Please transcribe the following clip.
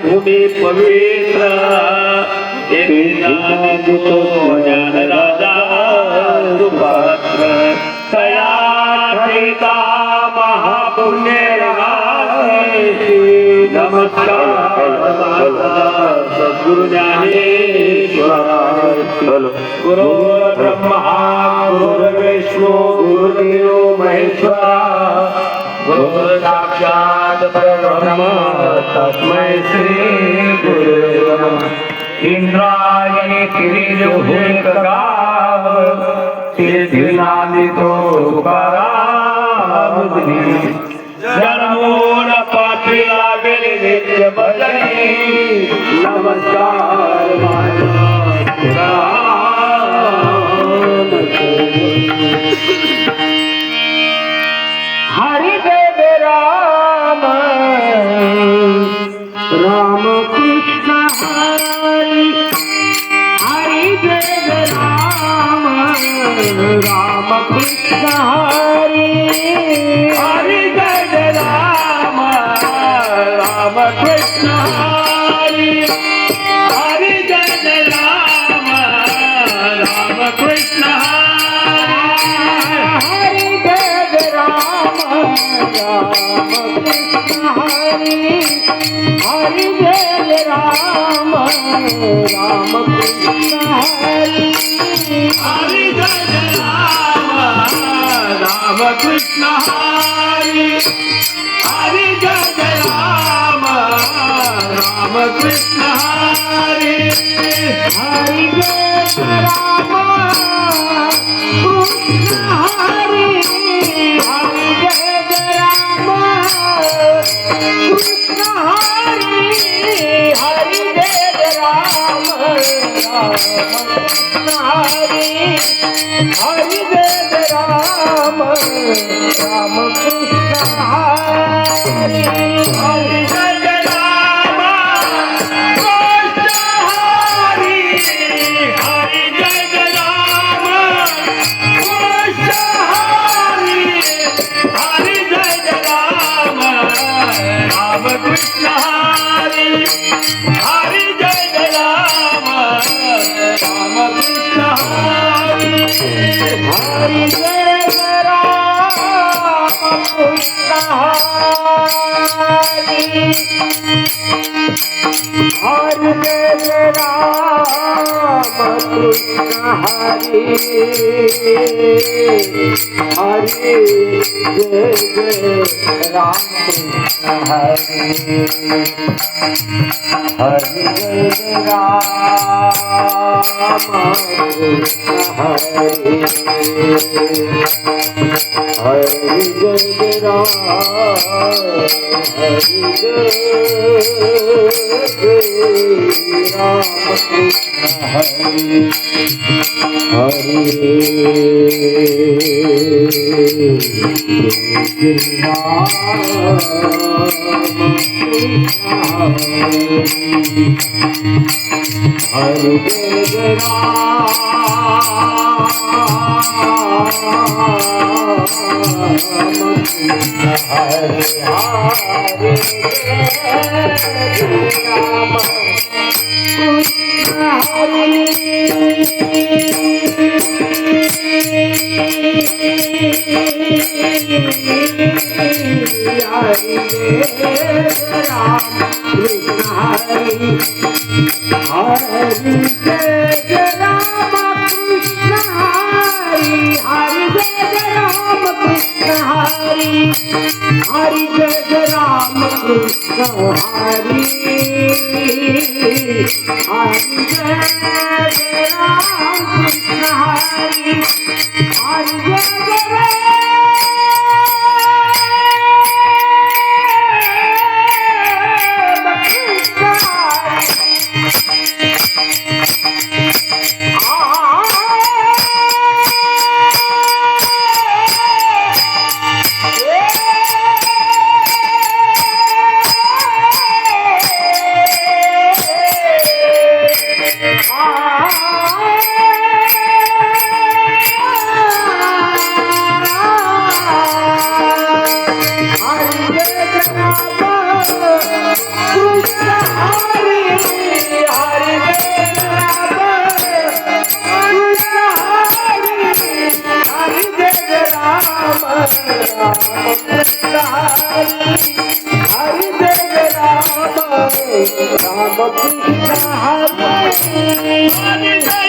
भूमी पवित्र ज्ञान राजा सुपात्र तया ठेता महापुण्य नमस्कार सद्गुरु ज्ञानेश्वर गुरु ब्रह्मा गुरुर्विष्णु गुरुदेव महेश्वरा गुरु साक्षात् परब्रह्म तस्मै श्री गुरुवे नमः। इंद्रायणी तिर्यभूमिकाव सिद्धिनादितो तुकाराम जन्मोन पात्री लागेल नित्य भजनी नमस्कार हरि देव राम राम कृष्ण हरि हरि देव राम राम कृष्ण हरि हरि देव राम राम कृष्ण हरि हरि देव राम राम कृष्ण हरि देव राम राम कृष्ण हरि हरि देव राम राम कृष्ण हरि हरि देव राम राम कृष्ण हरि हरि देव राम राम कृष्ण हरि हरि देव राम कृष्ण हरि हरि देव राम कृष्ण हरि हरि देव राम कृष्ण हरि हरि देव राम राम कृष्ण हरि हरि देव राम कृष्ण हरि हरि देव राम कृष्ण हरि हरि देव राम राम कृष्ण हरि हरि देव राम राम कृष्ण हरि हरि देव राम कृष्ण हरि हरि देव राम कृष्ण हरि हरि देव राम कृष्ण हरि हरि देव राम कृष्ण हरि हरि देव राम हरि देव राम कृष्ण हरि हरि हरि देव हरि जय राम राम कृष्ण हरि हरि जय